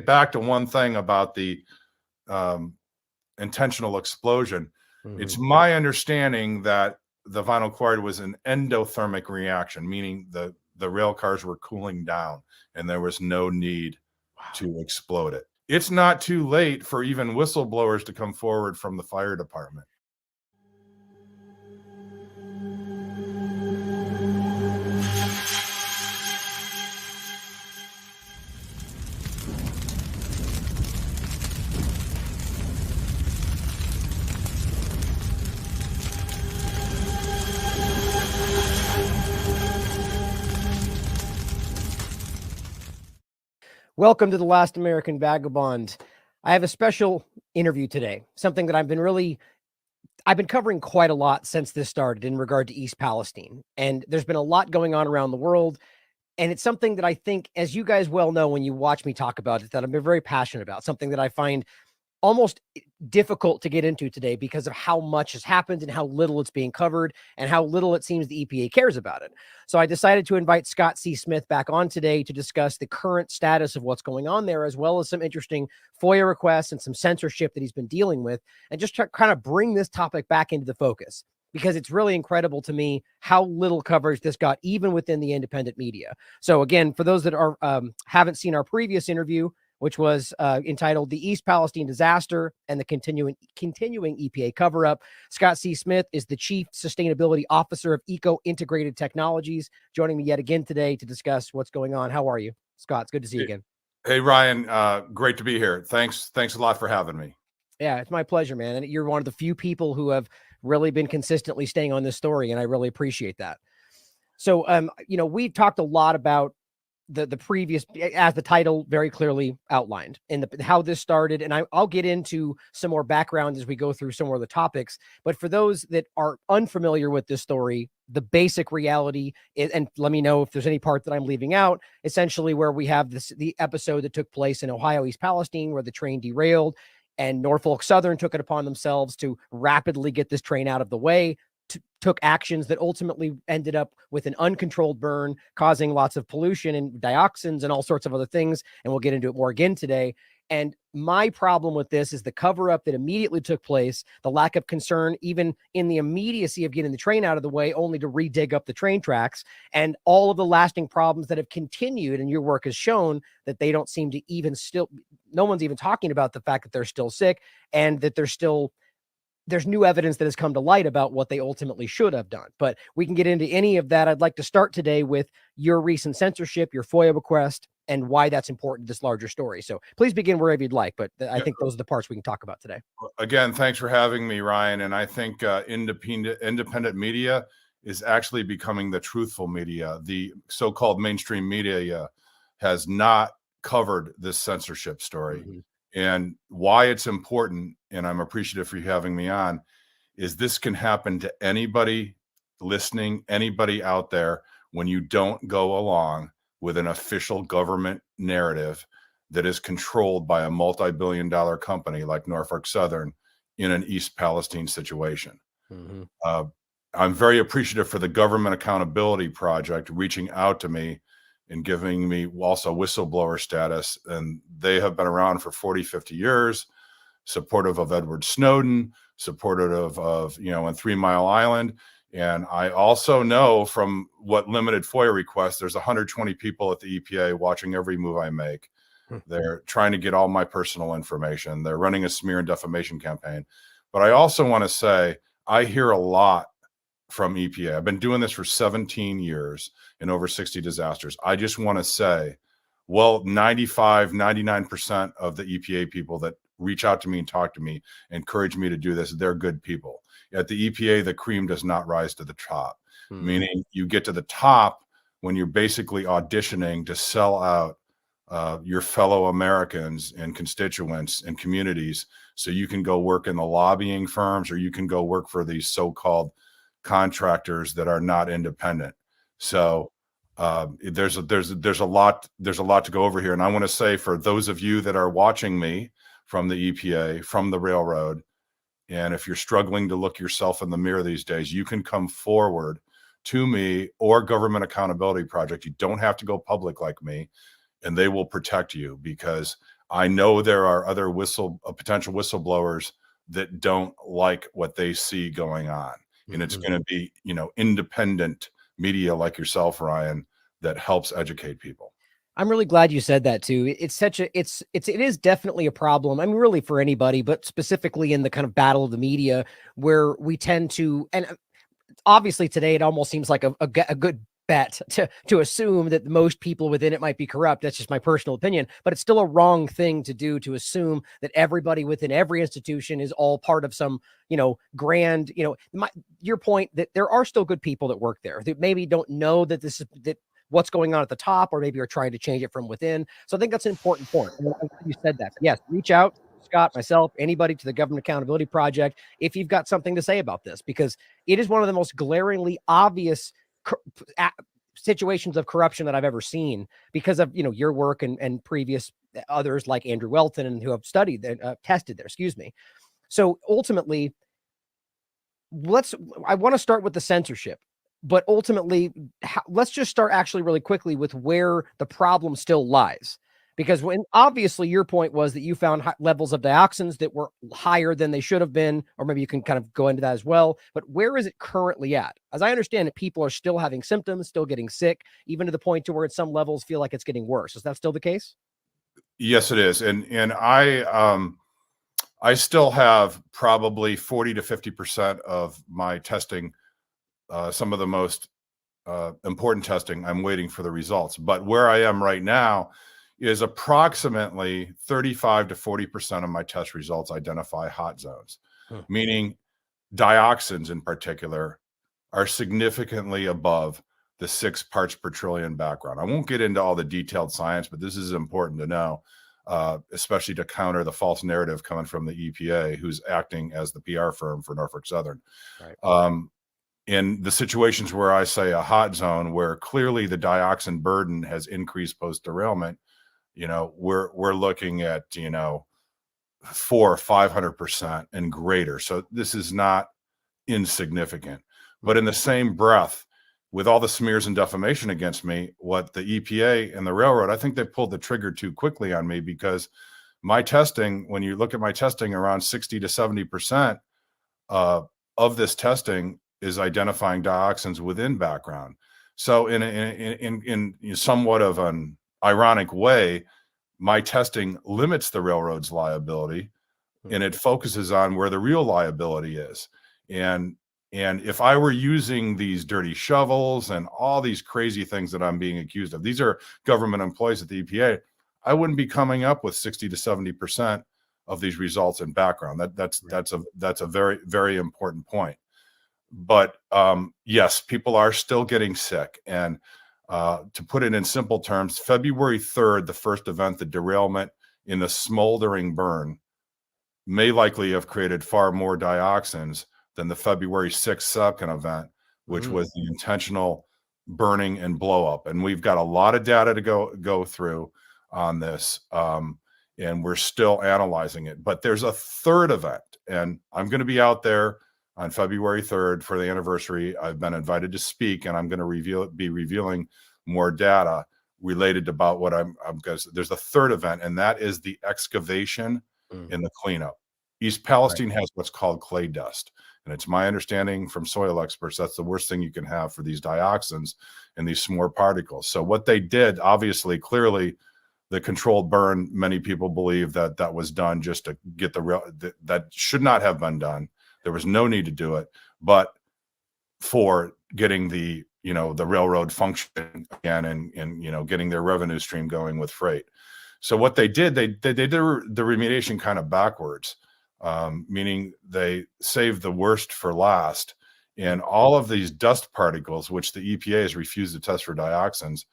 back to one thing about the intentional explosion. It's my understanding that the vinyl chloride was an endothermic reaction, meaning the rail cars were cooling down and there was no need to explode it. It's not too late for even whistleblowers to come forward from the fire department. Welcome to The Last American Vagabond. I have a special interview today, something that I've been covering quite a lot since this started in regard to East Palestine. And there's been a lot going on around the world. And it's something that I think, as you guys well know, when you watch me talk about it, that I've been very passionate about, something that I find almost difficult to get into today because of how much has happened and how little it's being covered and how little it seems the EPA cares about it. So I decided to invite Scott C. Smith back on today to discuss the current status of what's going on there, as well as some interesting FOIA requests and some censorship that he's been dealing with, and just to kind of bring this topic back into the focus, because it's really incredible to me how little coverage this got, even within the independent media. So again, for those that are haven't seen our previous interview, which was entitled The East Palestine Disaster and the Continuing EPA Cover-Up, Scott C. Smith is the Chief Sustainability Officer of Eco Integrated Technologies, joining me yet again today to discuss what's going on. How are you, Scott? It's good to see you again. Hey, Ryan. Great to be here. Thanks a lot for having me. Yeah, it's my pleasure, man. And you're one of the few people who have really been consistently staying on this story, and I really appreciate that. So, we've talked a lot about the previous, as the title very clearly outlined, and how this started. And I'll get into some more background as we go through some more of the topics. But for those that are unfamiliar with this story, the basic reality is, and let me know if there's any part that I'm leaving out, essentially where we have the episode that took place in Ohio, East Palestine, where the train derailed and Norfolk Southern took it upon themselves to rapidly get this train out of the way, took actions that ultimately ended up with an uncontrolled burn, causing lots of pollution and dioxins and all sorts of other things. And we'll get into it more again today. And my problem with this is the cover-up that immediately took place, the lack of concern, even in the immediacy of getting the train out of the way, only to re-dig up the train tracks, and all of the lasting problems that have continued. And your work has shown that they don't seem to even no one's even talking about the fact that they're still sick, and that there's new evidence that has come to light about what they ultimately should have done. But we can get into any of that. I'd like to start today with your recent censorship, your FOIA request, and why that's important to this larger story. So please begin wherever you'd like, but I think those are the parts we can talk about today. Again, thanks for having me, Ryan. And I think independent media is actually becoming the truthful media. The so-called mainstream media has not covered this censorship story. And why it's important, and I'm appreciative for you having me on, is this can happen to anybody listening, anybody out there, when you don't go along with an official government narrative that is controlled by a multi-billion-dollar company like Norfolk Southern in an East Palestine situation. I'm very appreciative for the Government Accountability Project reaching out to me and giving me also whistleblower status. And they have been around for 40, 50 years, supportive of Edward Snowden, supportive of in 3 Mile Island. And I also know from what limited FOIA requests, there's 120 people at the EPA watching every move I make. They're trying to get all my personal information. They're running a smear and defamation campaign. But I also want to say, I hear a lot from EPA. I've been doing this for 17 years in over 60 disasters. I just want to say, well, 99% of the EPA people that reach out to me and talk to me, encourage me to do this, they're good people. At the EPA, the cream does not rise to the top, meaning you get to the top when you're basically auditioning to sell out your fellow Americans and constituents and communities so you can go work in the lobbying firms, or you can go work for these so-called contractors that are not independent. So there's a lot to go over here. And I want to say, for those of you that are watching me from the EPA, from the railroad, and if you're struggling to look yourself in the mirror these days, you can come forward to me or Government Accountability Project. You don't have to go public like me, and they will protect you, because I know there are other potential whistleblowers that don't like what they see going on. And it's going to be, independent media like yourself, Ryan, that helps educate people. I'm really glad you said that too. It is definitely a problem. I mean, really for anybody, but specifically in the kind of battle of the media where we tend to, and obviously today it almost seems like a good bet to assume that most people within it might be corrupt. That's just my personal opinion, but it's still a wrong thing to do, to assume that everybody within every institution is all part of some, grand, your point that there are still good people that work there that maybe don't know that that what's going on at the top, or maybe are trying to change it from within. So I think that's an important point. I'm glad you said that. Yes, reach out, Scott, myself, anybody, to the Government Accountability Project if you've got something to say about this, because it is one of the most glaringly obvious situations of corruption that I've ever seen because of, your work and previous others like Andrew Welton and who have studied tested there, excuse me. So ultimately, I want to start with the censorship, but ultimately, let's just start actually really quickly with where the problem still lies. Because when obviously your point was that you found levels of dioxins that were higher than they should have been, or maybe you can kind of go into that as well. But where is it currently at? As I understand it, people are still having symptoms, still getting sick, even to the point to where at some levels feel like it's getting worse. Is that still the case? Yes, it is. And I still have probably 40 to 50% of my testing, some of the most important testing. I'm waiting for the results. But where I am right now is approximately 35 to 40% of my test results identify hot zones, meaning dioxins in particular are significantly above the 6 parts per trillion background. I won't get into all the detailed science, but this is important to know, especially to counter the false narrative coming from the EPA, who's acting as the PR firm for Norfolk Southern. Right. In the situations where I say a hot zone, where clearly the dioxin burden has increased post derailment, we're looking at 400 or 500% and greater. So this is not insignificant. But in the same breath, with all the smears and defamation against me, what the EPA and the railroad, I think they pulled the trigger too quickly on me, because my testing, when you look at my testing, around 60 to 70% of this testing is identifying dioxins within background. So in somewhat of an ironic way, my testing limits the railroad's liability, and it focuses on where the real liability is. And if I were using these dirty shovels and all these crazy things that I'm being accused of, these are government employees at the EPA, I wouldn't be coming up with 60 to 70% of these results in background. That's a very, very important point. But yes, people are still getting sick. And to put it in simple terms, February 3rd, the first event, the derailment in the smoldering burn, may likely have created far more dioxins than the February 6th second event, which was the intentional burning and blow up. And we've got a lot of data to go through on this, and we're still analyzing it. But there's a third event, and I'm going to be out there on February 3rd for the anniversary. I've been invited to speak, and I'm going to be revealing more data related to about what because there's a third event, and that is the excavation in the cleanup. East Palestine has what's called clay dust. And it's my understanding from soil experts, that's the worst thing you can have for these dioxins and these small particles. So what they did, obviously, clearly, the controlled burn, many people believe that was done just to get that should not have been done. There was no need to do it, but for getting the railroad functioning again and getting their revenue stream going with freight. So what they did, they did the remediation kind of backwards, meaning they saved the worst for last. And all of these dust particles, which the EPA has refused to test for dioxins,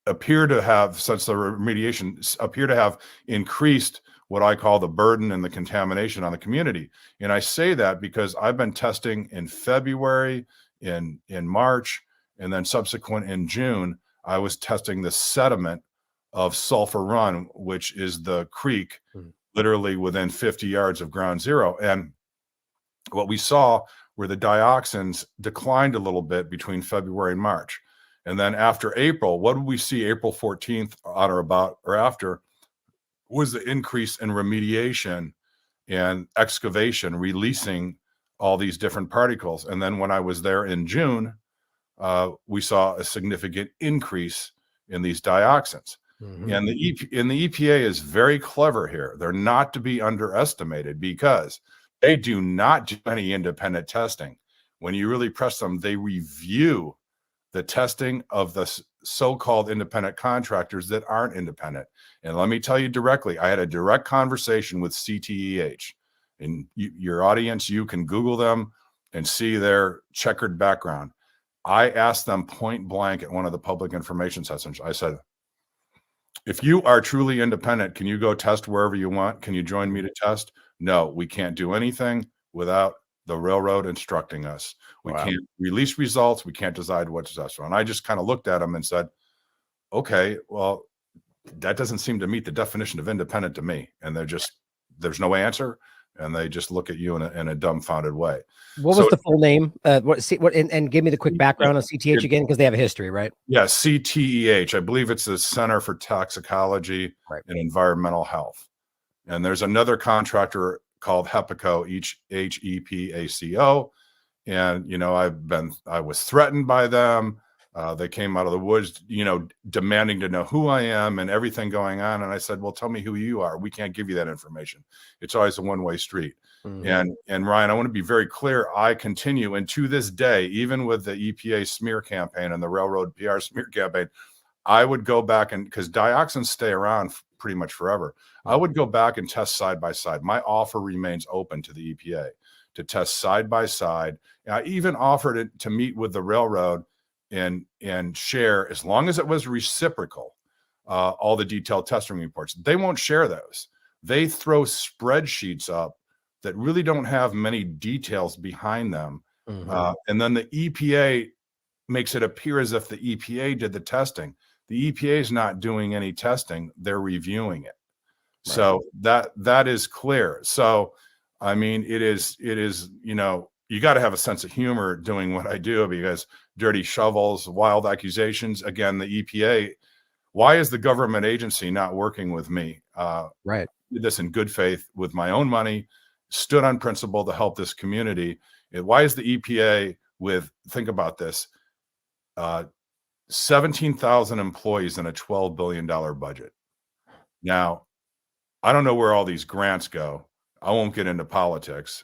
appear to have, since the remediation, appear to have increased what I call the burden and the contamination on the community. And I say that because I've been testing in February, in March, and then subsequent in June, I was testing the sediment of Sulphur Run, which is the creek literally within 50 yards of ground zero. And what we saw were the dioxins declined a little bit between February and March. And then after April, what did we see April 14th on or about or after was the increase in remediation and excavation, releasing all these different particles. And then when I was there in June, we saw a significant increase in these dioxins. And the EPA is very clever here. They're not to be underestimated because they do not do any independent testing. When you really press them, they review the testing of the so-called independent contractors that aren't independent. And let me tell you directly, I had a direct conversation with CTEH. And your audience, you can Google them and see their checkered background. I asked them point blank at one of the public information sessions. I said, if you are truly independent, can you go test wherever you want? Can you join me to test? No, we can't do anything without the railroad instructing us. We can't release results. We can't decide what to test on. And I just kind of looked at them and said, okay, well, that doesn't seem to meet the definition of independent to me. And there's no answer. And they just look at you in a dumbfounded way. What was the full name? And give me the quick background on CTH again, because they have a history, right? Yeah, CTEH. I believe it's the Center for Toxicology and Environmental Health. And there's another contractor called HEPACO, HEPACO. And, I was threatened by them. They came out of the woods, demanding to know who I am and everything going on. And I said, well, tell me who you are. We can't give you that information. It's always a one-way street. And Ryan, I want to be very clear. I continue, and to this day, even with the EPA smear campaign and the railroad PR smear campaign, I would go back because dioxins stay around pretty much forever. I would go back and test side by side. My offer remains open to the EPA to test side by side. And I even offered it to meet with the railroad and share, as long as it was reciprocal, all the detailed testing reports. They won't share those. They throw spreadsheets up that really don't have many details behind them. And then the EPA makes it appear as if the EPA did the testing. The EPA is not doing any testing. They're reviewing it. So that is clear. So, I mean, it is, you got to have a sense of humor doing what I do, because dirty shovels, wild accusations. Again, the EPA, why is the government agency not working with me? Did this in good faith with my own money, stood on principle to help this community. Why is the EPA think about this, 17,000 employees and a $12 billion budget? Now, I don't know where all these grants go. I won't get into politics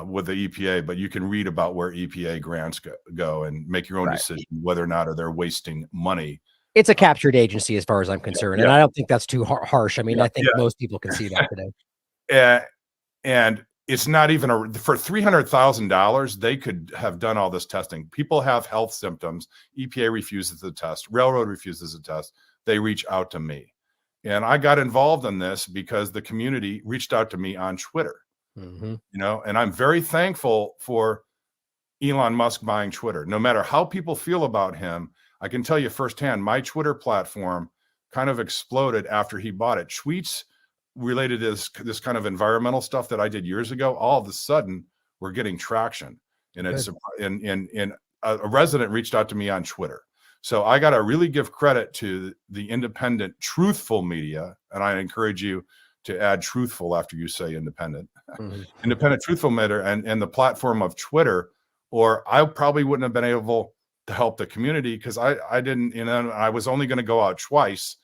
with the EPA, but you can read about where EPA grants go and make your own decision whether or not they're wasting money. It's a captured agency as far as I'm concerned. And I don't think that's too harsh. I mean, I think most people can see that today. And it's not even for $300,000, they could have done all this testing. People have health symptoms. EPA refuses the test. Railroad refuses the test. They reach out to me. And I got involved in this because the community reached out to me on Twitter. And I'm very thankful for Elon Musk buying Twitter. No matter how people feel about him, I can tell you firsthand, my Twitter platform kind of exploded after he bought it. Tweets related to this kind of environmental stuff that I did years ago, all of a sudden we're getting traction. And a resident reached out to me on Twitter. So I got to really give credit to the independent, truthful media. And I encourage you to add truthful after you say independent. Independent, truthful media and the platform of Twitter, or I probably wouldn't have been able to help the community because I didn't, I was only going to go out twice.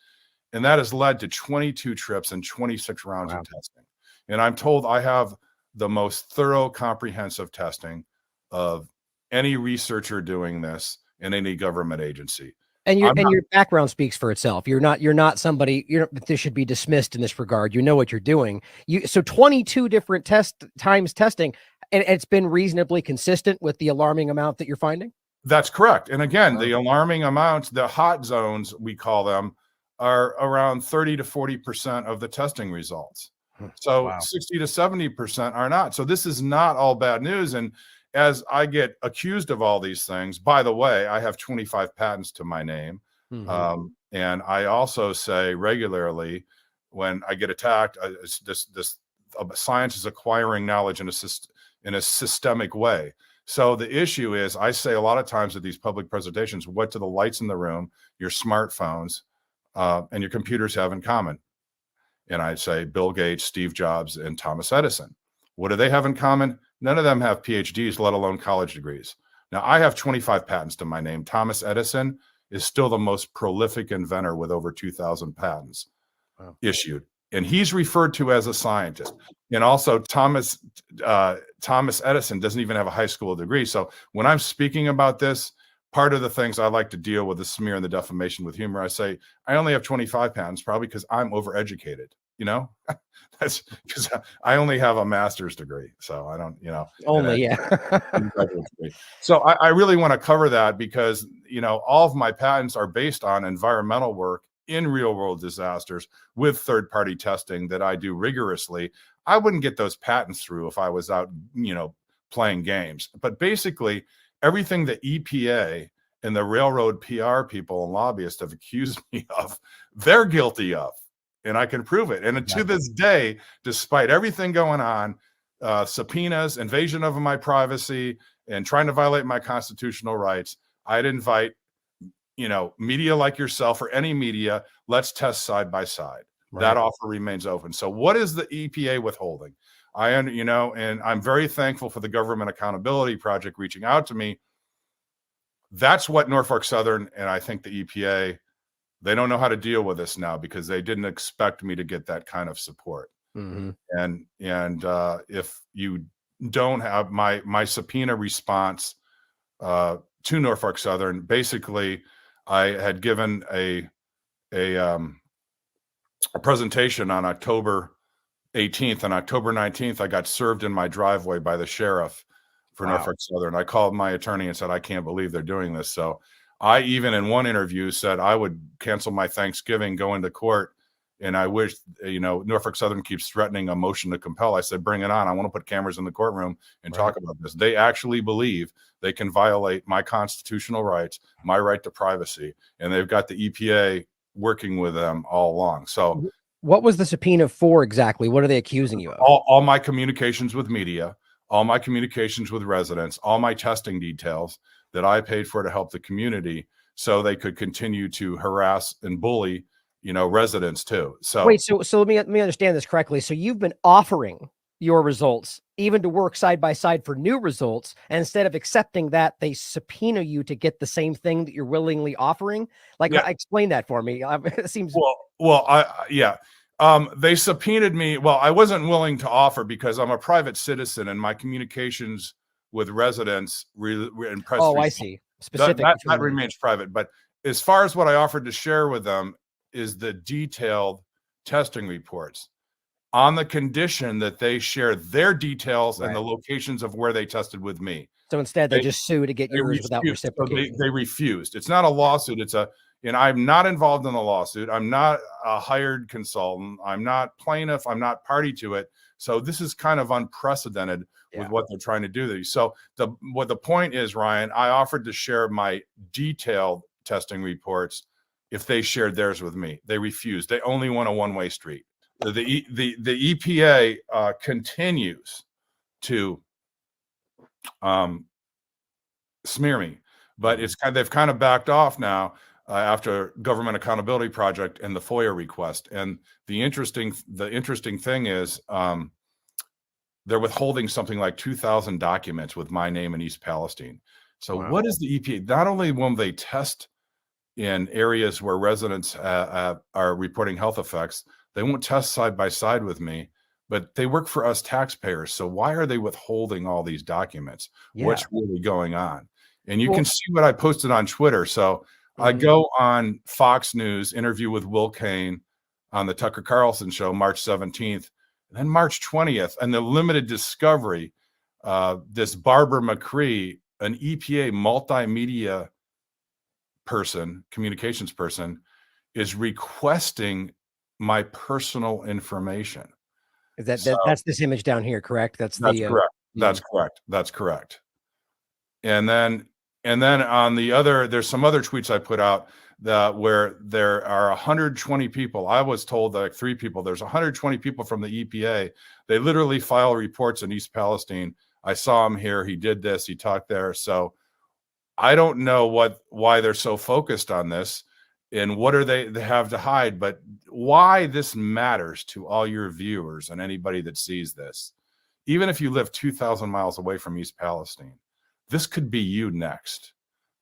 And that has led to 22 trips and 26 rounds of testing. And I'm told I have the most thorough, comprehensive testing of any researcher doing this in any government agency. And your background speaks for itself. You're not somebody that should be dismissed in this regard. You know what you're doing. So 22 different testing, and it's been reasonably consistent with the alarming amount that you're finding. That's correct. And again, the alarming amounts, the hot zones, we call them, are around 30 to 40% of the testing results. So 60 to 70% are not. So this is not all bad news. And as I get accused of all these things, by the way, I have 25 patents to my name. And I also say regularly when I get attacked, science is acquiring knowledge in a systemic way. So the issue is, I say a lot of times at these public presentations, what do the lights in the room, your smartphones, and your computers have in common? And I say Bill Gates, Steve Jobs, and Thomas Edison. What do they have in common? None of them have PhDs, let alone college degrees. Now, I have 25 patents to my name. Thomas Edison is still the most prolific inventor with over 2,000 patents issued. And he's referred to as a scientist. And also Thomas Edison doesn't even have a high school degree. So when I'm speaking about this, part of the things I like to deal with the smear and the defamation with humor. I say, I only have 25 patents, probably because I'm overeducated, that's because I only have a master's degree. So I don't, Only, yeah. So I really want to cover that because, all of my patents are based on environmental work in real world disasters with third-party testing that I do rigorously. I wouldn't get those patents through if I was out, playing games. But basically, everything the EPA and the railroad PR people and lobbyists have accused me of, they're guilty of, and I can prove it. And to this day, despite everything going on, subpoenas, invasion of my privacy, and trying to violate my constitutional rights, I'd invite media like yourself or any media, let's test side by side. Right. That offer remains open. So what is the EPA withholding? And I'm very thankful for the Government Accountability Project reaching out to me. That's what Norfolk Southern and I think the EPA, they don't know how to deal with this now because they didn't expect me to get that kind of support. Mm-hmm. And if you don't have my subpoena response to Norfolk Southern, basically, I had given a presentation on October 18th. On October 19th, I got served in my driveway by the sheriff for Norfolk Southern. I called my attorney and said, I can't believe they're doing this. So I even in one interview said I would cancel my Thanksgiving, go into court. And I wish, Norfolk Southern keeps threatening a motion to compel. I said, bring it on. I want to put cameras in the courtroom and talk about this. They actually believe they can violate my constitutional rights, my right to privacy, and they've got the EPA working with them all along. So what was the subpoena for exactly? What are they accusing you of? All my communications with media, all my communications with residents, all my testing details that I paid for to help the community so they could continue to harass and bully residents too. So wait, so let me understand this correctly. So you've been offering your results even to work side by side for new results, and instead of accepting that, they subpoena you to get the same thing that you're willingly offering. Explain that for me. It seems they subpoenaed me. Well, I wasn't willing to offer because I'm a private citizen and my communications with residents and press. Oh, I see. Specific that remains private. But as far as what I offered to share with them is the detailed testing reports on the condition that they share their details and the locations of where they tested with me. So instead, they just sue to get yours without reciprocating. So they refused. It's not a lawsuit. And I'm not involved in the lawsuit. I'm not a hired consultant. I'm not plaintiff. I'm not party to it. So this is kind of unprecedented with what they're trying to do. So what the point is, Ryan, I offered to share my detailed testing reports if they shared theirs with me. They refused. They only want a one-way street. The EPA continues to smear me, but they've kind of backed off now after Government Accountability Project and the FOIA request. And the interesting thing is they're withholding something like 2,000 documents with my name in East Palestine. So what is the EPA? Not only will they test in areas where residents are reporting health effects, they won't test side by side with me, but they work for us taxpayers. So why are they withholding all these documents? What's really going on? And you can see what I posted on Twitter. So I go on Fox News, interview with Will Kane on the Tucker Carlson show, March 17th, and then March 20th, and the limited discovery, this Barbara McCree, an EPA multimedia communications person, is requesting my personal information. That's this image down here, correct? That's correct. That's correct. And then on the other, there's some other tweets I put out where there are 120 people. I was told like 3 people. There's 120 people from the EPA. They literally file reports in East Palestine I saw him here. He did this. He talked there. So I don't know why they're so focused on this and what are they have to hide, but why this matters to all your viewers and anybody that sees this. Even if you live 2,000 miles away from East Palestine, this could be you next.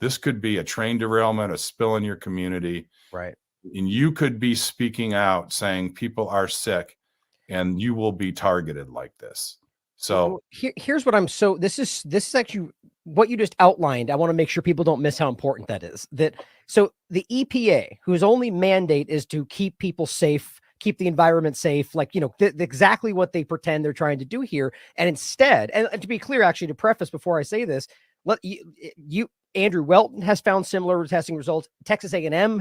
This could be a train derailment, a spill in your community. Right. And you could be speaking out saying people are sick and you will be targeted like this. So here's what this is actually what you just outlined. I want to make sure people don't miss how important that is. So the EPA, whose only mandate is to keep people safe, keep the environment safe, like, exactly what they pretend they're trying to do here. And instead, and to be clear, actually, to preface before I say this, Andrew Welton has found similar testing results. Texas A&M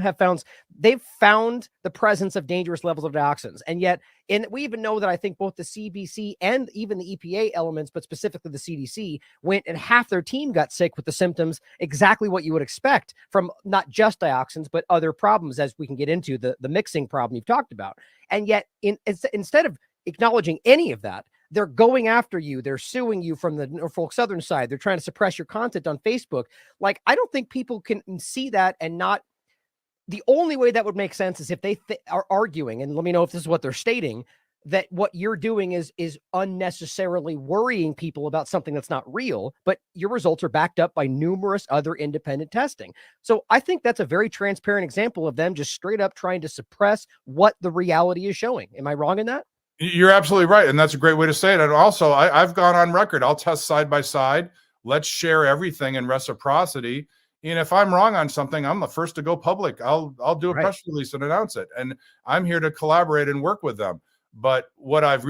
they've found the presence of dangerous levels of dioxins. And yet, we even know that I think both the CBC and even the EPA elements, but specifically the CDC, went and half their team got sick with the symptoms, exactly what you would expect from not just dioxins, but other problems, as we can get into the mixing problem you've talked about. And yet, instead of acknowledging any of that, they're going after you. They're suing you from the Norfolk Southern side. They're trying to suppress your content on Facebook. Like, I don't think people can see that and not. The only way that would make sense is if they are arguing, and let me know if this is what they're stating, that what you're doing is unnecessarily worrying people about something that's not real, but your results are backed up by numerous other independent testing. So I think that's a very transparent example of them just straight up trying to suppress what the reality is showing. Am I wrong in that? You're absolutely right. And that's a great way to say it. And also, I've gone on record. I'll test side by side. Let's share everything in reciprocity. And if I'm wrong on something, I'm the first to go public. I'll do a press release and announce it. And I'm here to collaborate and work with them. But what I've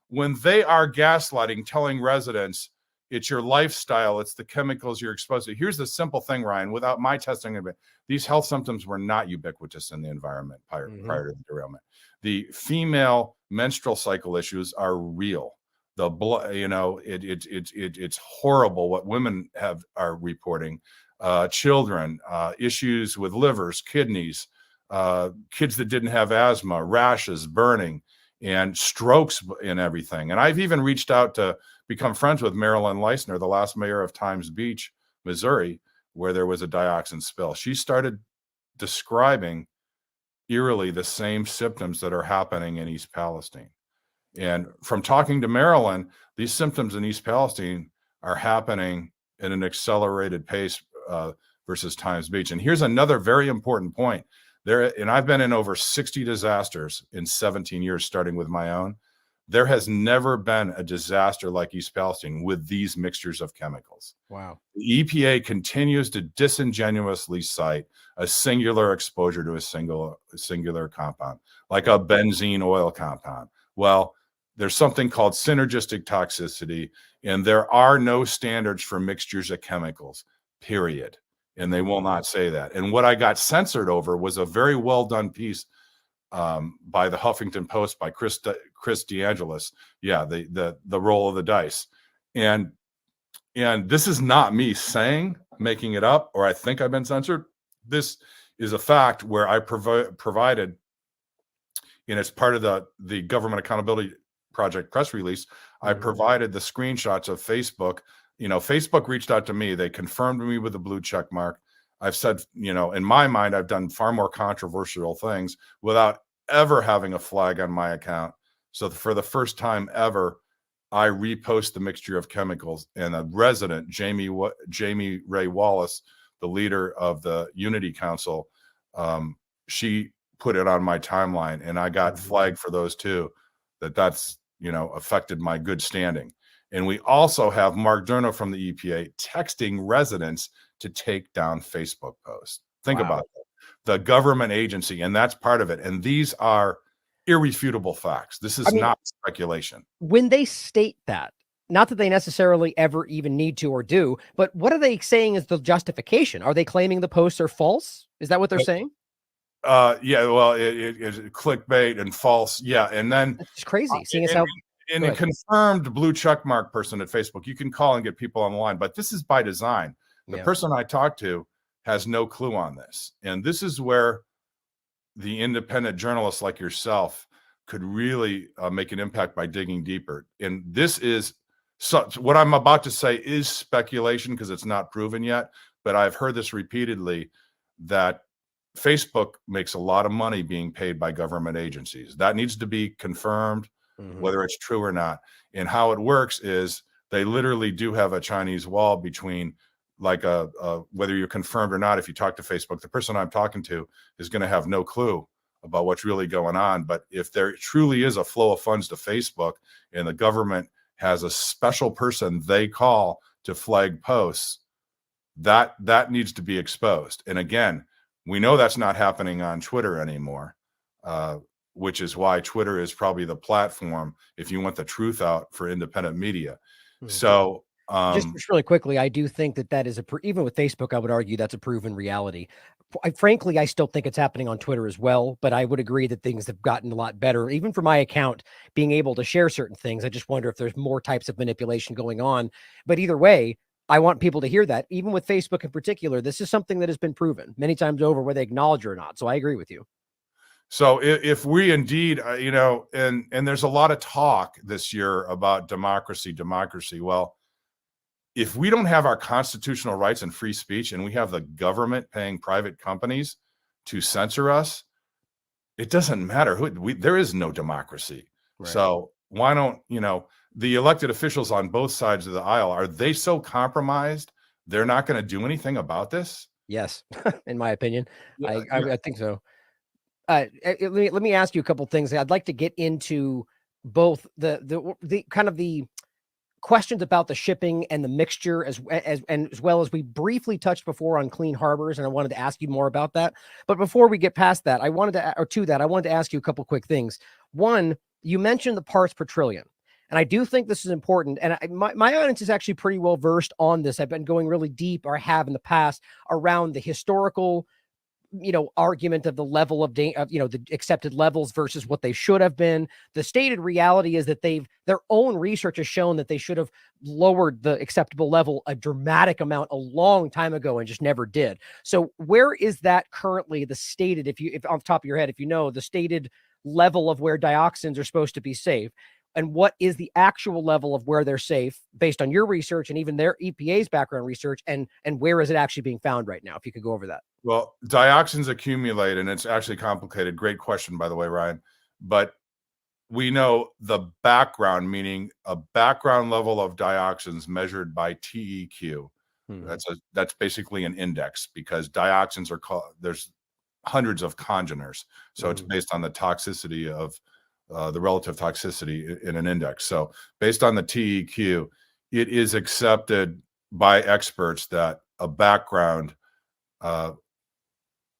when they are gaslighting, telling residents it's your lifestyle, it's the chemicals you're exposed to. Here's the simple thing, Ryan. Without my testing, these health symptoms were not ubiquitous in the environment prior to the derailment. The female menstrual cycle issues are real. The blood, it's horrible what women are reporting. Children, issues with livers, kidneys, kids that didn't have asthma, rashes, burning, and strokes and everything. And I've even reached out to become friends with Marilyn Leisner, the last mayor of Times Beach, Missouri, where there was a dioxin spill. She started describing eerily the same symptoms that are happening in East Palestine. And from talking to Marilyn, these symptoms in East Palestine are happening at an accelerated pace versus Times Beach. And here's another very important point. And I've been in over 60 disasters in 17 years, starting with my own. There has never been a disaster like East Palestine with these mixtures of chemicals. Wow. The EPA continues to disingenuously cite a singular exposure to a singular compound, like a benzene oil compound. Well, there's something called synergistic toxicity, and there are no standards for mixtures of chemicals, period. And they will not say that. And what I got censored over was a very well done piece by the Huffington Post by Chris DeAngelis. Yeah, the roll of the dice. And this is not me making it up, or I think I've been censored. This is a fact where I provided, and it's part of the Government Accountability Project press release. I provided the screenshots of Facebook. Facebook reached out to me. They confirmed me with a blue check mark. I've said, in my mind, I've done far more controversial things without ever having a flag on my account. So for the first time ever, I repost the mixture of chemicals, and a resident, Jamie Ray Wallace, the leader of the Unity Council, she put it on my timeline, and I got flagged for those too. That's affected my good standing. And we also have Mark Durno from the EPA texting residents to take down Facebook posts. Think about it. The government agency, and that's part of it. And these are irrefutable facts. This is not speculation. When they state that, not that they necessarily ever even need to or do, but what are they saying is the justification? Are they claiming the posts are false? Is that what they're saying? Yeah, well, it's clickbait and false. Yeah. And then it's crazy. Seeing as how in a confirmed blue check mark person at Facebook, you can call and get people on the line, but this is by design. The person I talked to has no clue on this. And this is where the independent journalists like yourself could really make an impact by digging deeper. And this is So what I'm about to say is speculation because it's not proven yet, but I've heard this repeatedly that Facebook makes a lot of money being paid by government agencies. That needs to be confirmed, whether it's true or not. And how it works is they literally do have a Chinese wall between, like, whether you're confirmed or not. If you talk to Facebook, the person I'm talking to is going to have no clue about what's really going on. But if there truly is a flow of funds to Facebook and the government has a special person they call to flag posts, that needs to be exposed. And again, we know that's not happening on Twitter anymore, which is why Twitter is probably the platform if you want the truth out for independent media. So just really quickly, I do think that is even with Facebook, I would argue that's a proven reality. Frankly, I still think it's happening on Twitter as well, but I would agree that things have gotten a lot better. Even for my account, being able to share certain things, I just wonder if there's more types of manipulation going on. But either way, I want people to hear that. Even with Facebook in particular, this is something that has been proven many times over, whether they acknowledge it or not. So I agree with you. So if we indeed, and there's a lot of talk this year about democracy. Well, if we don't have our constitutional rights and free speech, and we have the government paying private companies to censor us, it doesn't matter there is no democracy. Right. So why don't, the elected officials on both sides of the aisle, are they so compromised they're not going to do anything about this? Yes, in my opinion. Yeah, I think so. Let me ask you a couple things. I'd like to get into both the kind of the questions about the shipping and the mixture as well as we briefly touched before on clean harbors, and I wanted to ask you more about that. But before we get past that, I wanted to ask you a couple quick things. One, you mentioned the parts per trillion, and I do think this is important. And my audience is actually pretty well versed on this. I've been going really deep, or have in the past, around the historical argument of the level of the accepted levels versus what they should have been. The stated reality is that their own research has shown that they should have lowered the acceptable level a dramatic amount a long time ago and just never did. So where is that currently, the stated, if off the top of your head, if you know the stated level of where dioxins are supposed to be safe, and what is the actual level of where they're safe based on your research and even their EPA's background research, and where is it actually being found right now? If you could go over that. Well, dioxins accumulate, and it's actually complicated. Great question, by the way, Ryan. But we know the background, meaning a background level of dioxins measured by TEQ. That's basically an index, because dioxins there's hundreds of congeners. So it's based on the toxicity of the relative toxicity in an index. So based on the TEQ, it is accepted by experts that a background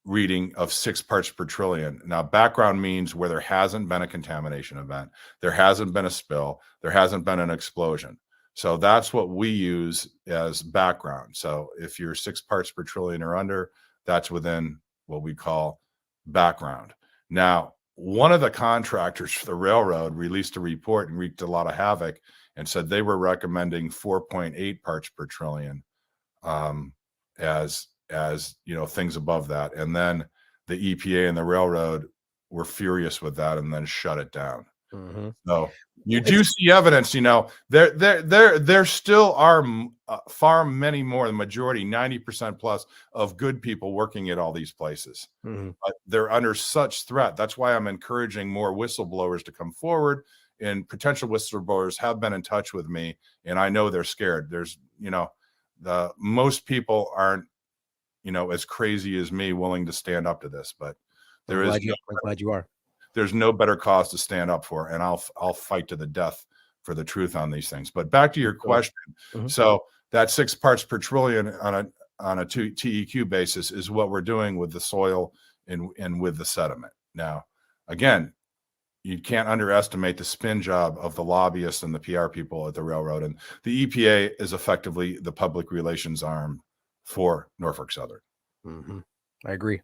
reading of 6 parts per trillion. Now, background means where there hasn't been a contamination event, there hasn't been a spill, there hasn't been an explosion. So that's what we use as background. So if you're 6 parts per trillion or under, that's within what we call background. Now, one of the contractors for the railroad released a report and wreaked a lot of havoc and said they were recommending 4.8 parts per trillion as things above that. And then the EPA and the railroad were furious with that and then shut it down. So you do see evidence, there still are far many more, the majority, 90% plus of good people working at all these places. But they're under such threat. That's why I'm encouraging more whistleblowers to come forward, and potential whistleblowers have been in touch with me, and I know they're scared. There's, most people aren't, as crazy as me, willing to stand up to this, but I'm glad you are. There's no better cause to stand up for, and I'll fight to the death for the truth on these things. But back to your question. So that 6 parts per trillion on a TEQ basis is what we're doing with the soil and with the sediment. Now, again, you can't underestimate the spin job of the lobbyists and the PR people at the railroad. And the EPA is effectively the public relations arm for Norfolk Southern. I agree.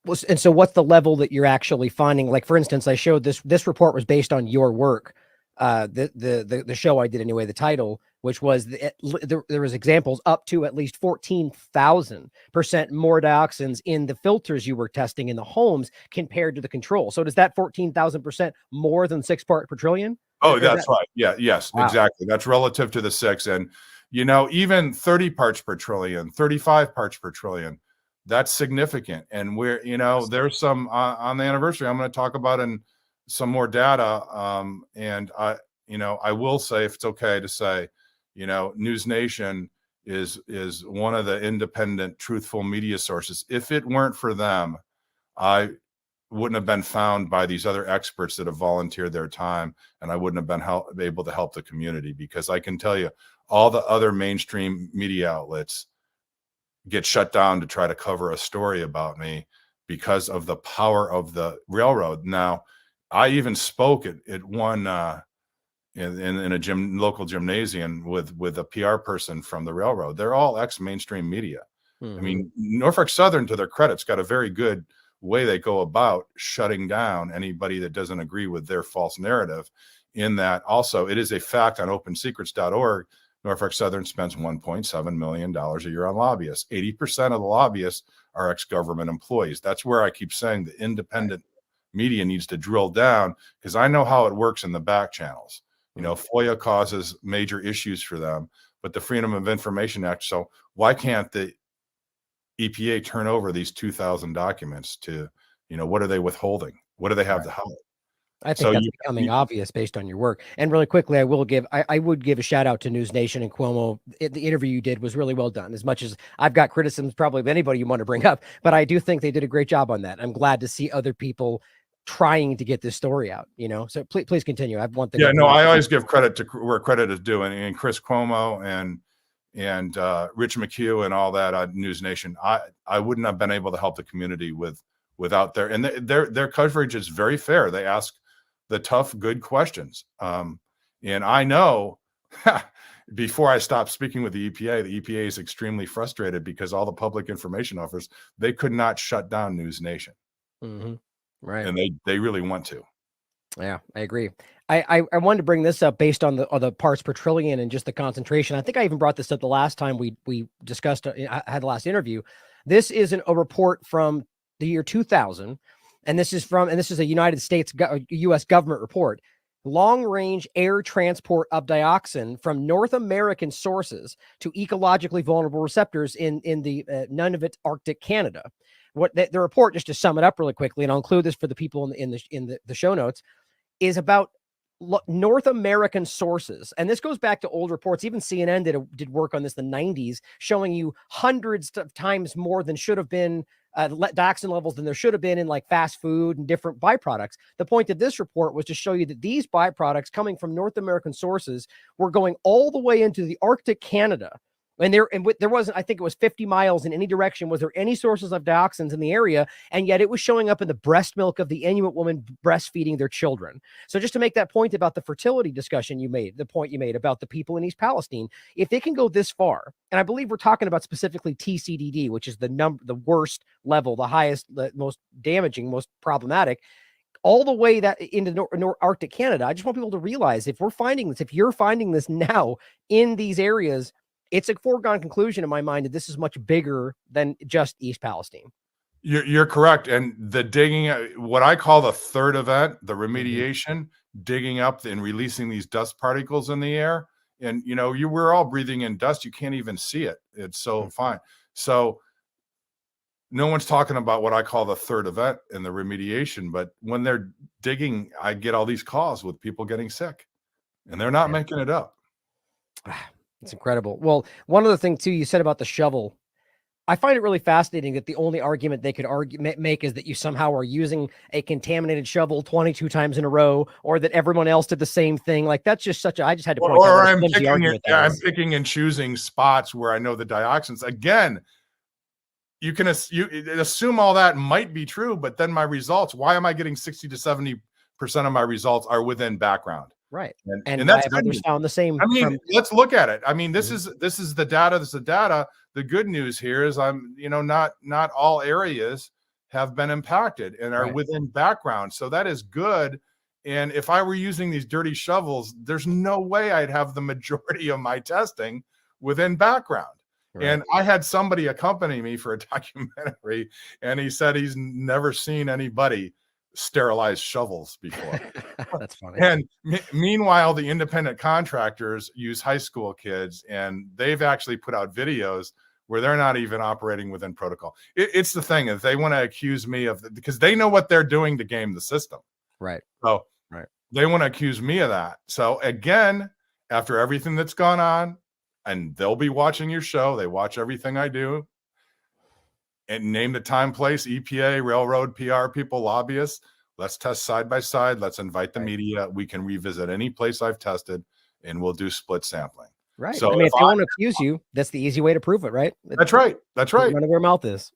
Well, and so what's the level that you're actually finding? Like, for instance, I showed this report was based on your work. The show I did anyway, the title, which was there was examples up to at least 14,000% more dioxins in the filters you were testing in the homes compared to the control. So does that 14,000% more than 6 part per trillion? Oh, that's right. Yeah. Yes, Wow. exactly. That's relative to the 6. And, even 30 parts per trillion, 35 parts per trillion, that's significant. And there's some on the anniversary, I'm going to talk about in some more data. And I will say, if it's okay to say, News Nation is one of the independent, truthful media sources. If it weren't for them, I wouldn't have been found by these other experts that have volunteered their time, and I wouldn't have been able to help the community, because I can tell you all the other mainstream media outlets get shut down to try to cover a story about me because of the power of the railroad. Now, I even spoke at one in a local gymnasium with a PR person from the railroad. They're all ex-mainstream media. Mm-hmm. I mean, Norfolk Southern, to their credit's got a very good way they go about shutting down anybody that doesn't agree with their false narrative. In that, also, it is a fact on opensecrets.org, Norfolk Southern spends $1.7 million a year on lobbyists. 80% of the lobbyists are ex-government employees. That's where I keep saying the independent media needs to drill down, because I know how it works in the back channels. FOIA causes major issues for them, but the Freedom of Information Act. So why can't the EPA turn over these 2,000 documents to, what are they withholding? What do they have to hide? I think that's becoming obvious based on your work. And really quickly, I would give a shout out to News Nation and Cuomo. The interview you did was really well done. As much as I've got criticisms probably of anybody you want to bring up, but I do think they did a great job on that. I'm glad to see other people trying to get this story out, so please continue. I have one thing. Yeah, no, I always give credit to where credit is due, and Chris Cuomo and Rich McHugh and all that on News Nation. I wouldn't have been able to help the community without their coverage is very fair. They ask the tough, good questions. And I know before I stopped speaking with the EPA is extremely frustrated because all the public information offers, they could not shut down News Nation. Mm-hmm. Right. And they really want to. Yeah, I agree. I wanted to bring this up based on the parts per trillion and just the concentration. I think I even brought this up the last time we discussed, I had the last interview. This is a report from the year 2000. And this is a United States, U.S. government report. Long-range air transport of dioxin from North American sources to ecologically vulnerable receptors in the Nunavut, Arctic Canada. What the report, just to sum it up really quickly, and I'll include this for the people in the show notes, is about North American sources. And this goes back to old reports. Even CNN did work on this in the 90s, showing you hundreds of times more than should have been dioxin levels than there should have been in like fast food and different byproducts. The point of this report was to show you that these byproducts coming from North American sources were going all the way into the Arctic Canada. And there wasn't, I think it was 50 miles in any direction, was there any sources of dioxins in the area? And yet it was showing up in the breast milk of the Inuit woman breastfeeding their children. So just to make that point about the fertility discussion the point you made about the people in East Palestine, if they can go this far, and I believe we're talking about specifically TCDD, which is the worst level, the highest, the most damaging, most problematic, all the way that into Arctic Canada. I just want people to realize if you're finding this now in these areas, it's a foregone conclusion in my mind that this is much bigger than just East Palestine. You're correct. And the digging, what I call the third event, the remediation, digging up and releasing these dust particles in the air. And, we're all breathing in dust. You can't even see it. It's so fine. So no one's talking about what I call the third event in the remediation. But when they're digging, I get all these calls with people getting sick, and they're not making it up. It's incredible. Well, one other thing too, you said about the shovel. I find it really fascinating that the only argument they could make is that you somehow are using a contaminated shovel 22 times in a row, or that everyone else did the same thing. Like that's just I just had to point out. Or I'm picking and choosing spots where I know the dioxins. Again, you can assume all that might be true, but then my results, why am I getting 60 to 70% of my results are within background? Right. And that's others found the same. I mean, let's look at it. I mean, this is the data. This is the data. The good news here is not all areas have been impacted and are within background. So that is good. And if I were using these dirty shovels, there's no way I'd have the majority of my testing within background. Right. And I had somebody accompany me for a documentary, and he said he's never seen anybody sterilized shovels before. That's funny. And meanwhile, the independent contractors use high school kids, and they've actually put out videos where they're not even operating within protocol. It's the thing is they want to accuse me of because they know what they're doing to game the system. Right. So right. They want to accuse me of that. So again, after everything that's gone on, and they'll be watching your show, they watch everything I do. And name the time, place, EPA, railroad, PR people, lobbyists. Let's test side by side. Let's invite the media. We can revisit any place I've tested, and we'll do split sampling. Right. So I mean, if they want to accuse you, that's the easy way to prove it, right? That's right. That's right. None of their mouth is.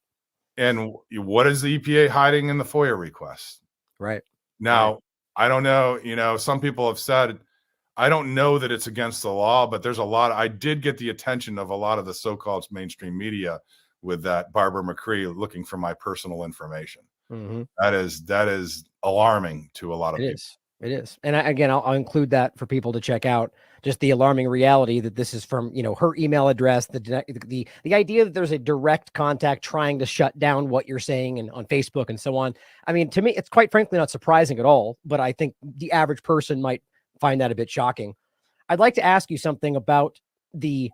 And what is the EPA hiding in the FOIA request? Right. Now, right. I don't know. You know, some people have said, I don't know that it's against the law, but there's a lot. I did get the attention of a lot of the so-called mainstream media with that Barbara McCree looking for my personal information. Mm-hmm. That is alarming to a lot of people. It is. And again, I'll include that for people to check out, just the alarming reality that this is from, you know, her email address, the idea that there's a direct contact trying to shut down what you're saying and on Facebook and so on. I mean, to me, it's quite frankly not surprising at all, but I think the average person might find that a bit shocking. I'd like to ask you something about the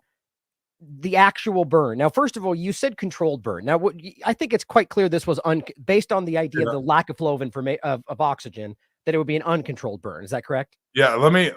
actual burn. Now, first of all, you said controlled burn. Now, I think it's quite clear this was based on the idea of the lack of flow of information of oxygen, that it would be an uncontrolled burn. Is that correct? Yeah. Let me.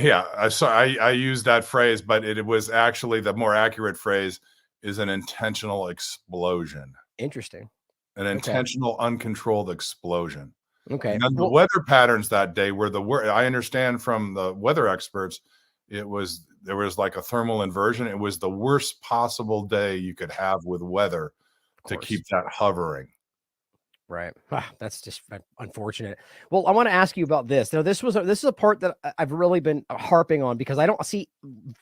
Yeah. I used that phrase, but it was actually the more accurate phrase is an intentional explosion. Interesting. An intentional, uncontrolled explosion. Okay. And then the weather patterns that day were I understand from the weather experts, there was like a thermal inversion. It was the worst possible day you could have with weather to keep that hovering. Right. That's just unfortunate. Well, I want to ask you about this. Now, this is a part that I've really been harping on because I don't see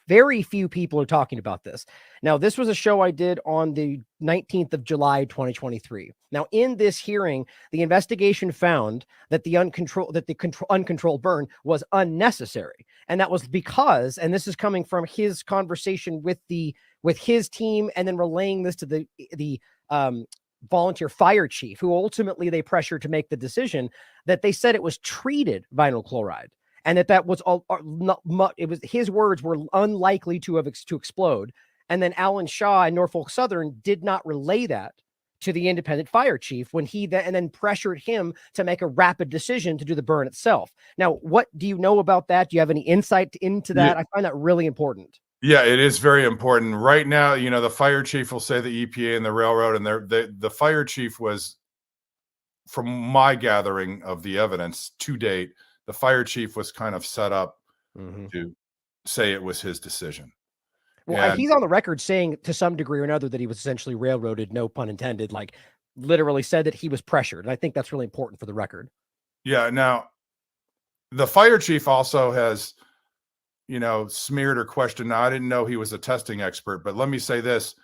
very few people are talking about this. Now, this was a show I did on the 19th of July, 2023. Now, in this hearing, the investigation found that the uncontrolled burn was unnecessary. And that was because, and this is coming from his conversation with his team and then relaying this to the volunteer fire chief, who ultimately they pressured to make the decision, that they said it was treated vinyl chloride and that was all it was his words were unlikely to explode. And then Alan Shaw and Norfolk Southern did not relay that to the independent fire chief when he then pressured him to make a rapid decision to do the burn itself. Now, what do you know about that? Do you have any insight into that? I find that really important. Yeah, it is very important. Right now, you know, the fire chief will say the EPA and the railroad, and the fire chief was, from my gathering of the evidence to date, the fire chief was kind of set up to say it was his decision. Well, he's on the record saying to some degree or another that he was essentially railroaded, no pun intended, like literally said that he was pressured. And I think that's really important for the record. Yeah. Now, the fire chief also has, you know, smeared or questioned. Now, I didn't know he was a testing expert, but let me say this.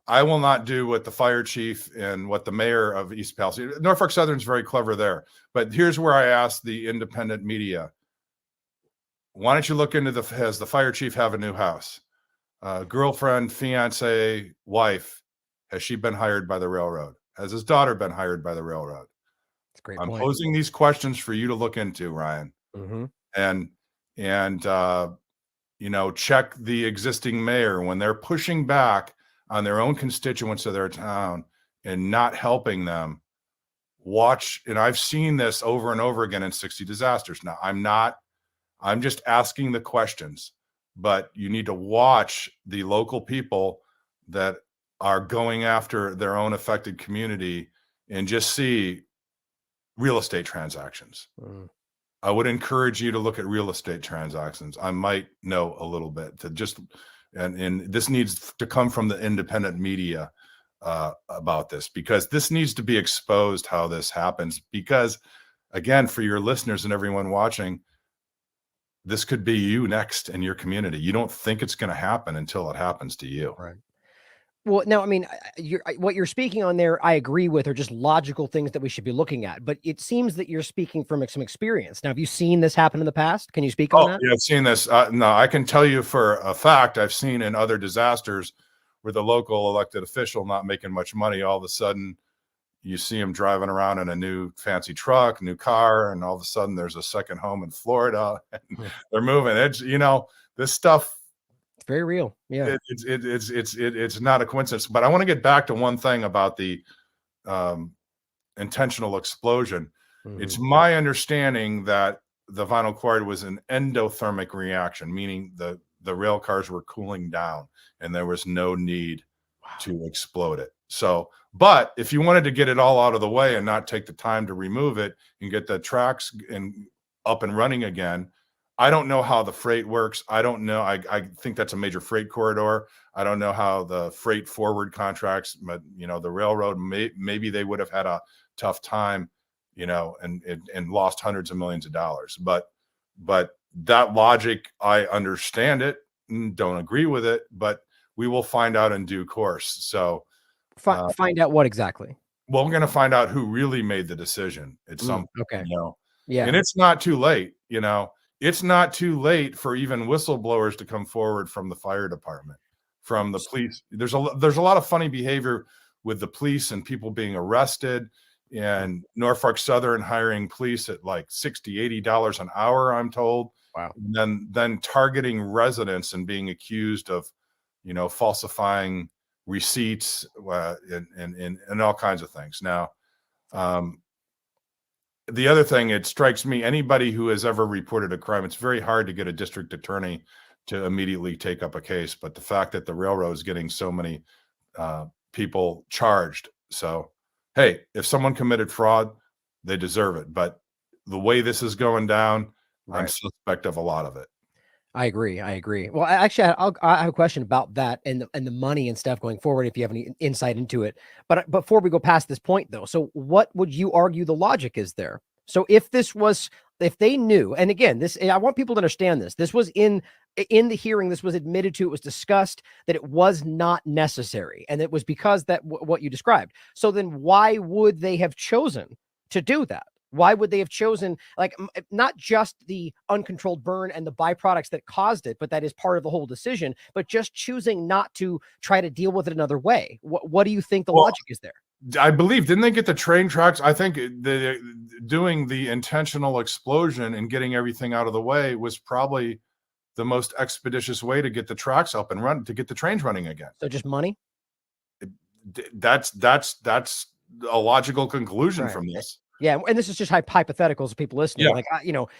I will not do what the fire chief and what the mayor of East Palestine, Norfolk Southern's very clever there. But here's where I asked the independent media, why don't you look into has the fire chief have a new house? Girlfriend, fiance, wife, has she been hired by the railroad? Has his daughter been hired by the railroad? That's a great I'm point. posing these questions for you to look into, Ryan. And you know, check the existing mayor when they're pushing back on their own constituents of their town and not helping them. Watch, and I've seen this over and over again in 60 disasters. Now, I'm just asking the questions, but you need to watch the local people that are going after their own affected community and just see real estate transactions. I would encourage you to look at real estate transactions. I might know a little bit to just, and this needs to come from the independent media about this, because this needs to be exposed how this happens. Because again, for your listeners and everyone watching, this could be you next in your community. You don't think it's going to happen until it happens to you. Right. Well, now, I mean, what you're speaking on there, I agree with, are just logical things that we should be looking at. But it seems that you're speaking from some experience. Now, have you seen this happen in the past? Can you speak on that? Yeah, I've seen this. No, I can tell you for a fact, I've seen in other disasters where the local elected official not making much money, all of a sudden you see them driving around in a new fancy truck, new car, and all of a sudden there's a second home in Florida and they're moving. It's, you know, this stuff, It's very real. Yeah. it's not a coincidence. But I want to get back to one thing about the intentional explosion. It's my understanding that the vinyl chloride was an endothermic reaction, meaning the rail cars were cooling down and there was no need to explode it. So, but if you wanted to get it all out of the way and not take the time to remove it and get the tracks up and running again, I don't know how the freight works. I don't know. I think that's a major freight corridor. I don't know how the freight forward contracts, but you know, the railroad, maybe they would have had a tough time, you know, and lost hundreds of millions of dollars. But that logic, I understand it, don't agree with it, but we will find out in due course. So find out what exactly. Well, we're going to find out who really made the decision at some point, okay. You know, yeah, and it's not too late. You know, it's not too late for even whistleblowers to come forward from the fire department, from the police. There's a lot of funny behavior with the police and people being arrested, and Norfolk Southern hiring police at like $60-$80 an hour, I'm told. Wow. And then targeting residents and being accused of, you know, falsifying receipts and all kinds of things. Now, the other thing, it strikes me, anybody who has ever reported a crime, it's very hard to get a district attorney to immediately take up a case. But the fact that the railroad is getting so many people charged. So, hey, if someone committed fraud, they deserve it. But the way this is going down, I'm suspect of a lot of it. I agree. Well, actually, I have a question about that and the money and stuff going forward, if you have any insight into it. But before we go past this point, though, so what would you argue the logic is there? So if they knew, and again, I want people to understand this. This was in the hearing. This was admitted to. It was discussed that it was not necessary, and it was because that what you described. So then, why would they have chosen to do that? Why would they have chosen, like, not just the uncontrolled burn and the byproducts that caused it, but that is part of the whole decision, but just choosing not to try to deal with it another way? What do you think the logic is there? I believe, didn't they get the train tracks? I think doing the intentional explosion and getting everything out of the way was probably the most expeditious way to get the tracks up and run, to get the trains running again. So just money? That's a logical conclusion from this. Yeah, and this is just hypotheticals of people listening. Yeah.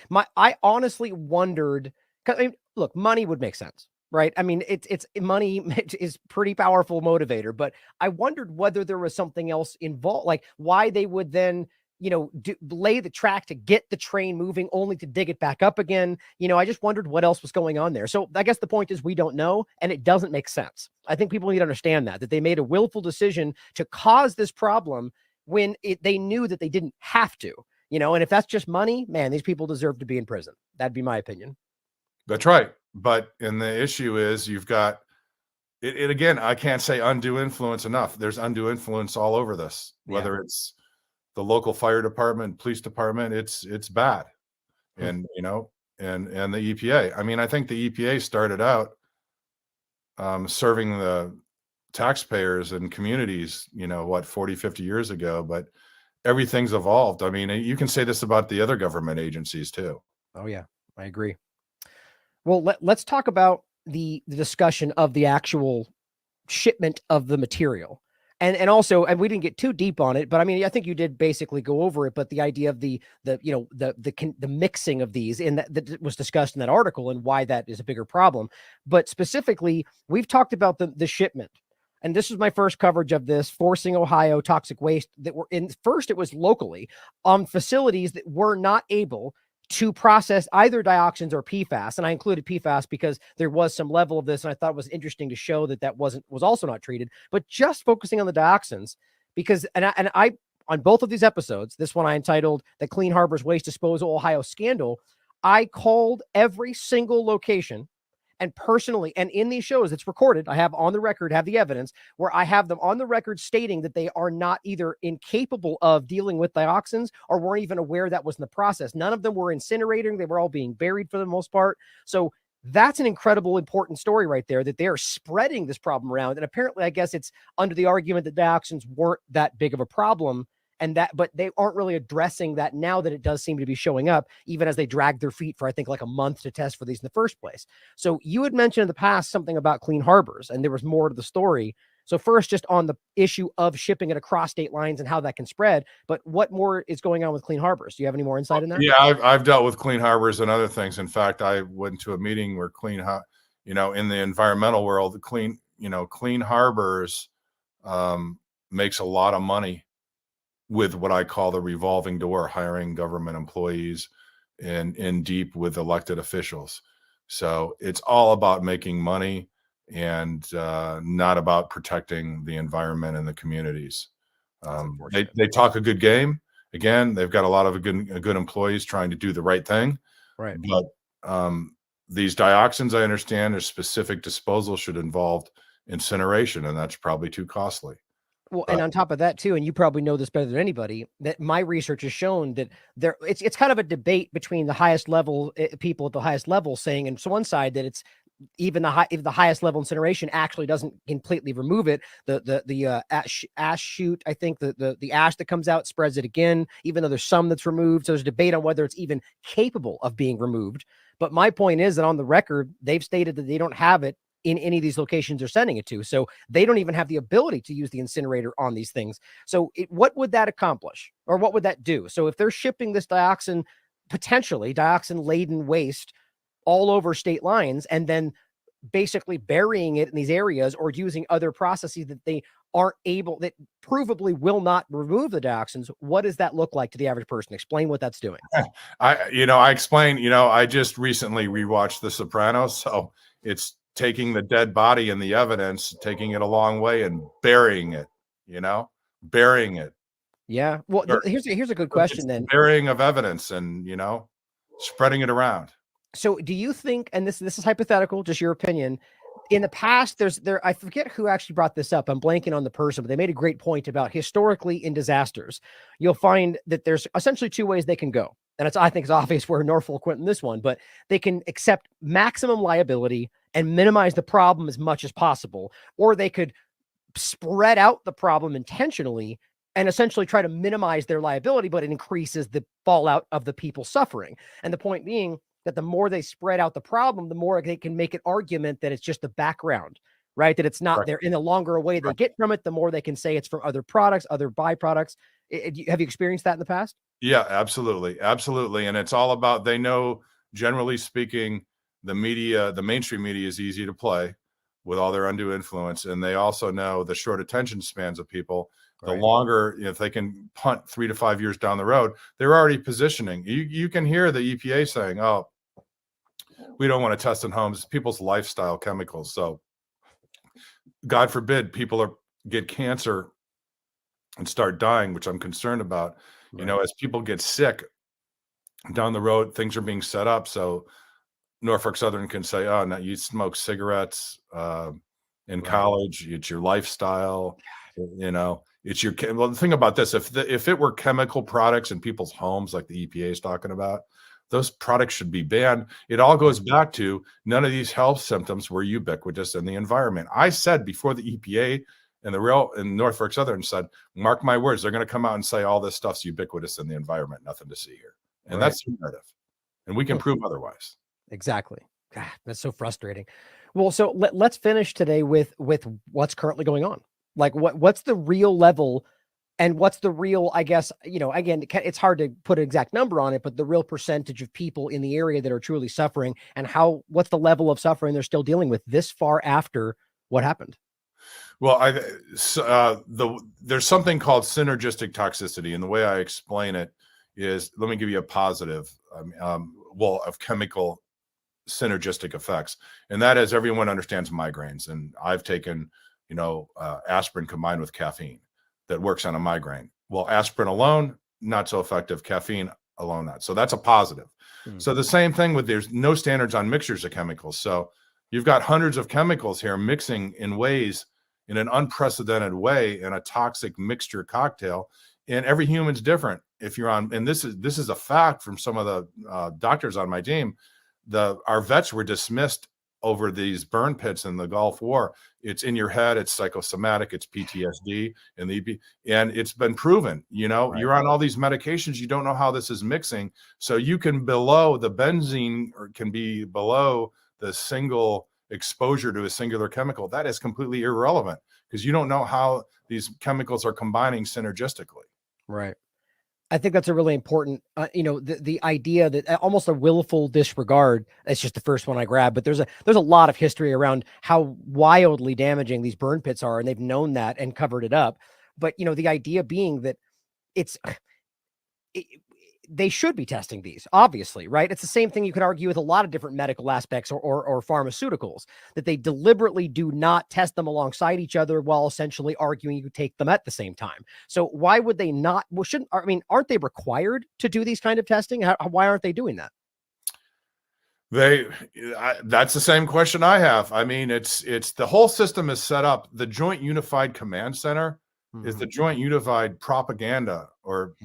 Like, I honestly wondered, because I mean, look, money would make sense, right? I mean, it's money is pretty powerful motivator, but I wondered whether there was something else involved, like why they would then, you know, lay the track to get the train moving only to dig it back up again. You know, I just wondered what else was going on there. So I guess the point is we don't know, and it doesn't make sense. I think people need to understand that they made a willful decision to cause this problem when they knew that they didn't have to, you know, and if that's just money, man, these people deserve to be in prison. That'd be my opinion. That's right. And the issue is you've got it again. I can't say undue influence enough. There's undue influence all over this, whether it's the local fire department, police department, it's bad. And, you know, and the EPA. I mean, I think the EPA started out serving the taxpayers and communities, you know, what, 40, 50 years ago, but everything's evolved. I mean, you can say this about the other government agencies too. Oh yeah, I agree. Well, let's talk about the discussion of the actual shipment of the material. And also, and we didn't get too deep on it, but I mean, I think you did basically go over it, but the idea of the mixing of these that was discussed in that article and why that is a bigger problem. But specifically, we've talked about the shipment. And this was my first coverage of this, forcing Ohio toxic waste that were in. First, it was locally on facilities that were not able to process either dioxins or PFAS. And I included PFAS because there was some level of this, and I thought it was interesting to show that was also not treated, but just focusing on the dioxins, because, and I on both of these episodes, this one I entitled The Clean Harbors Waste Disposal Ohio Scandal, I called every single location. And personally, and in these shows, it's recorded, I have on the record, have the evidence where I have them on the record stating that they are not either incapable of dealing with dioxins or weren't even aware that was in the process. None of them were incinerating. They were all being buried for the most part. So That's an incredible, important story right there, that they are spreading this problem around. And apparently, I guess it's under the argument that dioxins weren't that big of a problem, and that, but they aren't really addressing that now that it does seem to be showing up, even as they drag their feet for, I think, like a month to test for these in the first place. So you had mentioned in the past something about clean harbors, and there was more to the story. So first, just on the issue of shipping it across state lines and how that can spread, but what more is going on with clean harbors? Do you have any more insight in that? Yeah, I've dealt with clean harbors and other things. In fact, I went to a meeting where in the environmental world, clean harbors makes a lot of money with what I call the revolving door, hiring government employees and in deep with elected officials. So it's all about making money and not about protecting the environment and the communities. They talk a good game. Again, they've got a lot of good employees trying to do the right thing. Right. But these dioxins, I understand, their specific disposal should involve incineration, and that's probably too costly. Well, and on top of that too, and you probably know this better than anybody, that my research has shown that it's kind of a debate between the highest level people at the highest level saying, and so one side that it's even if the highest level incineration actually doesn't completely remove it, the ash shoot, I think the ash that comes out spreads it again, even though there's some that's removed. So there's a debate on whether it's even capable of being removed. But my point is that on the record, they've stated that they don't have it in any of these locations they're sending it to. So they don't even have the ability to use the incinerator on these things. So what would that accomplish, or what would that do? So if they're shipping this potentially dioxin laden waste all over state lines, and then basically burying it in these areas or using other processes that they aren't able, that provably will not remove the dioxins, what does that look like to the average person? Explain what that's doing. I explained, I just recently rewatched The Sopranos. So it's taking the dead body and the evidence, taking it a long way and burying it, burying it. Yeah. Well, here's a good question then. Burying of evidence and, spreading it around. So do you think, and this is hypothetical, just your opinion, in the past, I forget who actually brought this up. I'm blanking on the person, but they made a great point about historically in disasters, you'll find that there's essentially two ways they can go. And I think it's obvious where Norfolk went in this one, but they can accept maximum liability and minimize the problem as much as possible, or they could spread out the problem intentionally and essentially try to minimize their liability, but it increases the fallout of the people suffering. And the point being that the more they spread out the problem, the more they can make an argument that it's just the background, right? That it's not there. In the longer away they get from it, the more they can say it's from other products, other byproducts. Have you experienced that in the past? Yeah, absolutely. Absolutely. And it's all about, they know, generally speaking, the media, the mainstream media is easy to play with all their undue influence. And they also know the short attention spans of people. The longer, if they can punt 3 to 5 years down the road, they're already positioning. You can hear the EPA saying, "Oh, we don't want to test in homes, people's lifestyle chemicals." So, God forbid, people get cancer and start dying, which I'm concerned about. Right. As people get sick down the road, things are being set up. So Norfolk Southern can say, "Oh, no, you smoke cigarettes in college. It's your lifestyle." It's your, well, the thing about this, if it were chemical products in people's homes, like the EPA is talking about, those products should be banned. It all goes back to none of these health symptoms were ubiquitous in the environment. I said before the EPA and Norfolk Southern said, mark my words, they're going to come out and say all this stuff's ubiquitous in the environment, nothing to see here. And that's the narrative. And we can prove otherwise. Exactly. God, that's so frustrating. Well, so let's finish today with what's currently going on. Like what's the real level, and what's the real, I guess, again, it's hard to put an exact number on it, but the real percentage of people in the area that are truly suffering, and what's the level of suffering they're still dealing with this far after what happened? Well, there's something called synergistic toxicity. And the way I explain it is, let me give you a positive, of chemical synergistic effects. And that is, everyone understands migraines. And I've taken aspirin combined with caffeine that works on a migraine. Well, aspirin alone, not so effective. Caffeine alone, not. So that's a positive. So the same thing there's no standards on mixtures of chemicals. So you've got hundreds of chemicals here mixing in an unprecedented way in a toxic mixture cocktail. And every human's different. If you're on, and this is a fact from some of the doctors on my team, our vets were dismissed over these burn pits in the Gulf War. It's in your head, it's psychosomatic, it's PTSD, and and it's been proven, Right. you're on all these medications, you don't know how this is mixing. So you can below the benzene, or can be below the single exposure to a singular chemical. That is completely irrelevant because you don't know how these chemicals are combining synergistically. Right. I think that's a really important, the idea that almost a willful disregard. That's just the first one I grabbed, but there's a lot of history around how wildly damaging these burn pits are, and they've known that and covered it up. But the idea being that it's they should be testing these, obviously, right? It's the same thing you could argue with a lot of different medical aspects or pharmaceuticals, that they deliberately do not test them alongside each other while essentially arguing you take them at the same time. So why would they not? Well, aren't they required to do these kind of testing? Why aren't they doing that? That's the same question I have. I mean, it's the whole system is set up. The Joint Unified Command Center is the Joint Unified Propaganda or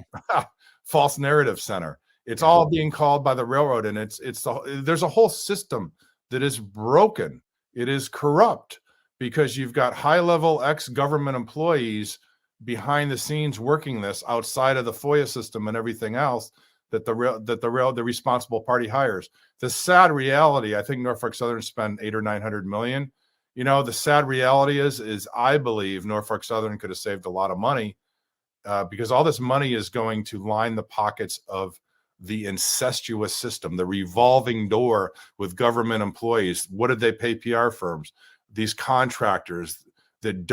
false narrative center. It's all being called by the railroad, and there's a whole system that is broken. It is corrupt because you've got high-level ex-government employees behind the scenes working this outside of the FOIA system and everything else that the responsible party hires. The sad reality, I think Norfolk Southern spent $800 or $900 million. The sad reality is I believe Norfolk Southern could have saved a lot of money because all this money is going to line the pockets of the incestuous system, the revolving door with government employees. What did they pay PR firms? These contractors that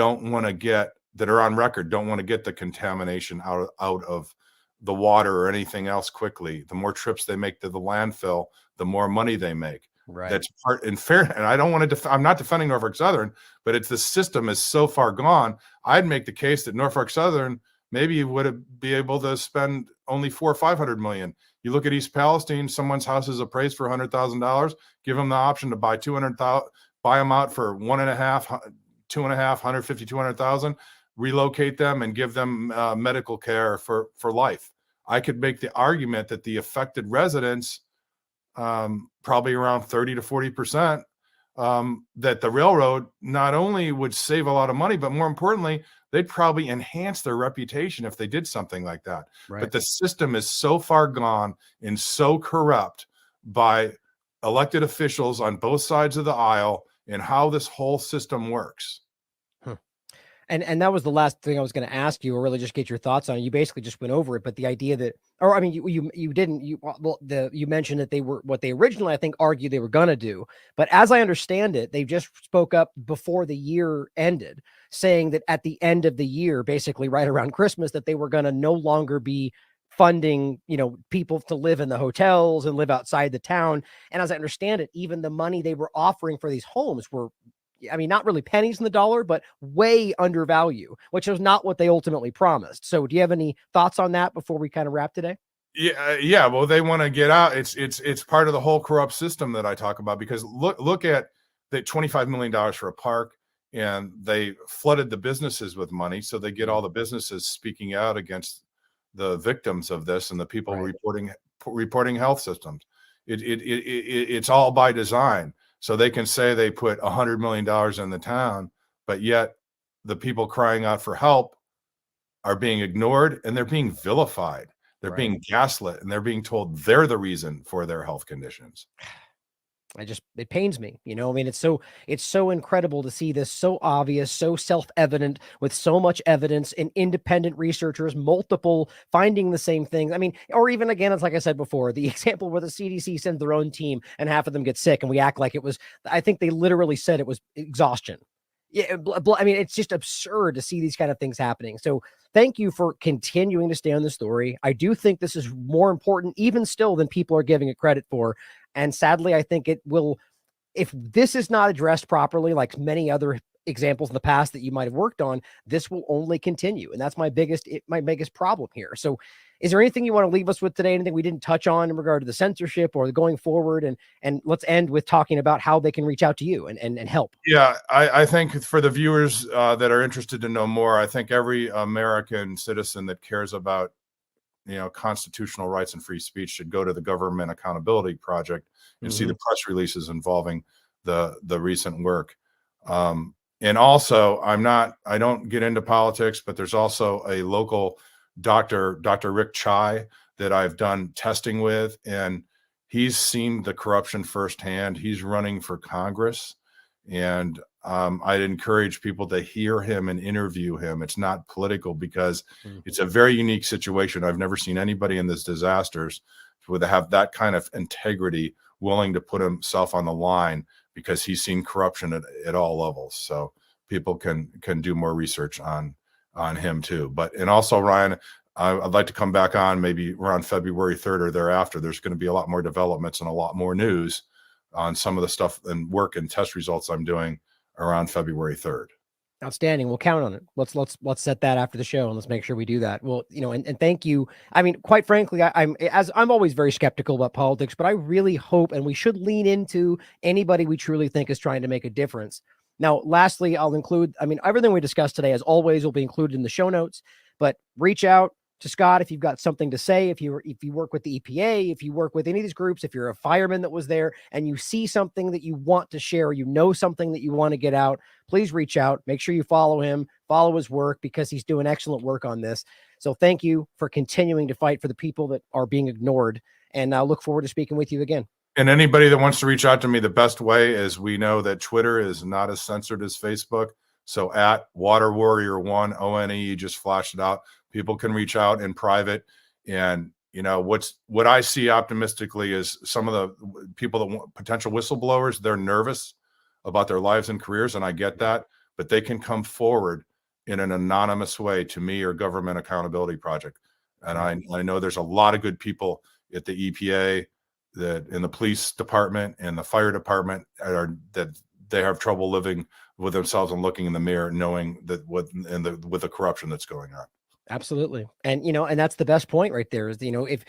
that are on record, don't want to get the contamination out of the water or anything else quickly. The more trips they make to the landfill, the more money they make. Right. That's part and fair. And I don't want to, I'm not defending Norfolk Southern, but the system is so far gone. I'd make the case that Norfolk Southern maybe would be able to spend only $400 or $500 million. You look at East Palestine, someone's house is appraised for $100,000. Give them the option to buy 200,000, buy them out for 1.5, 2.5, 150, 200,000, relocate them and give them medical care for life. I could make the argument that the affected residents, probably around 30 to 40%, that the railroad not only would save a lot of money, but more importantly, they'd probably enhance their reputation if they did something like that. Right. But the system is so far gone and so corrupt by elected officials on both sides of the aisle and how this whole system works. And that was the last thing I was going to ask you, or really just get your thoughts on it. You basically just went over it, but the idea that, or I mean, you didn't, you mentioned that they were what they originally, I think, argued they were going to do. But as I understand it, they just spoke up before the year ended, saying that at the end of the year, basically right around Christmas, that they were going to no longer be funding, people to live in the hotels and live outside the town. And as I understand it, even the money they were offering for these homes were, I mean, not really pennies in the dollar, but way under value, which was not what they ultimately promised. So do you have any thoughts on that before we kind of wrap today? Yeah. Well, they want to get out. It's part of the whole corrupt system that I talk about, because look at the $25 million for a park, and they flooded the businesses with money. So they get all the businesses speaking out against the victims of this and the people reporting health systems. It's all by design. So they can say they put $100 million in the town, but yet the people crying out for help are being ignored and they're being vilified. They're being gaslit and they're being told they're the reason for their health conditions. It pains me, I mean, it's so incredible to see this so obvious, so self-evident, with so much evidence and independent researchers, multiple finding the same things. I mean, or even again, it's like I said before, the example where the CDC sends their own team and half of them get sick and we act like it was, I think they literally said it was exhaustion. Yeah. I mean, it's just absurd to see these kind of things happening. So thank you for continuing to stay on the story. I do think this is more important, even still, than people are giving it credit for. And sadly, I think it will, if this is not addressed properly, like many other examples in the past that you might have worked on, this will only continue. And that's my biggest problem here. So is there anything you want to leave us with today? Anything we didn't touch on in regard to the censorship or the going forward? And let's end with talking about how they can reach out to you and help. Yeah, I think for the viewers that are interested to know more, I think every American citizen that cares about constitutional rights and free speech should go to the Government Accountability Project and see the press releases involving the recent work. And also, I don't get into politics, but there's also a local Dr. Rick Chai that I've done testing with, and he's seen the corruption firsthand. He's running for Congress, and I'd encourage people to hear him and interview him. It's not political because it's a very unique situation. I've never seen anybody in this disasters would have that kind of integrity, willing to put himself on the line, because he's seen corruption at all levels. So people can do more research on him too. And also, Ryan, I'd like to come back on maybe around February 3rd or thereafter. There's going to be a lot more developments and a lot more news on some of the stuff and work and test results I'm doing around February 3rd. Outstanding. We'll count on it. Let's set that after the show, and let's make sure we do that. Well, and thank you. I mean, quite frankly, I'm always very skeptical about politics, but I really hope, and we should lean into anybody we truly think is trying to make a difference. Now, lastly, I'll include, everything we discussed today, as always, will be included in the show notes, but reach out to Scott if you've got something to say. If you work with the EPA, if you work with any of these groups, if you're a fireman that was there and you see something that you want to share, or something that you want to get out, please reach out. Make sure you follow him, follow his work, because he's doing excellent work on this. So thank you for continuing to fight for the people that are being ignored, and I look forward to speaking with you again. And anybody that wants to reach out to me, the best way is, we know that Twitter is not as censored as Facebook. So at Water Warrior 1, ONE, you just flashed it out. People can reach out in private. And, what I see optimistically is some of the people that want potential whistleblowers, they're nervous about their lives and careers. And I get that, but they can come forward in an anonymous way to me or Government Accountability Project. And I know there's a lot of good people at the EPA, that in the police department and the fire department, that they have trouble living with themselves and looking in the mirror, knowing that with the corruption that's going on. Absolutely. And, and that's the best point right there is, if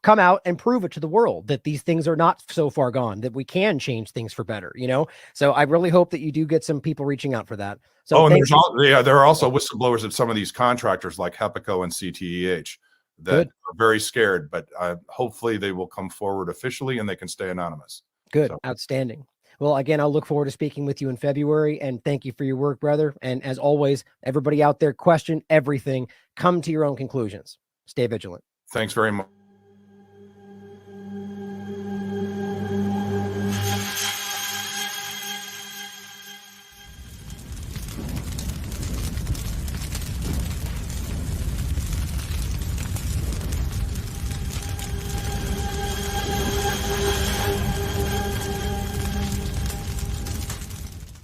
come out and prove it to the world that these things are not so far gone, that we can change things for better, So I really hope that you do get some people reaching out for that. So and there are also whistleblowers at some of these contractors like HEPACO and CTEH that are very scared, but hopefully they will come forward officially and they can stay anonymous. Good. So. Outstanding. Well, again, I'll look forward to speaking with you in February, and thank you for your work, brother. And as always, everybody out there, question everything, come to your own conclusions. Stay vigilant. Thanks very much.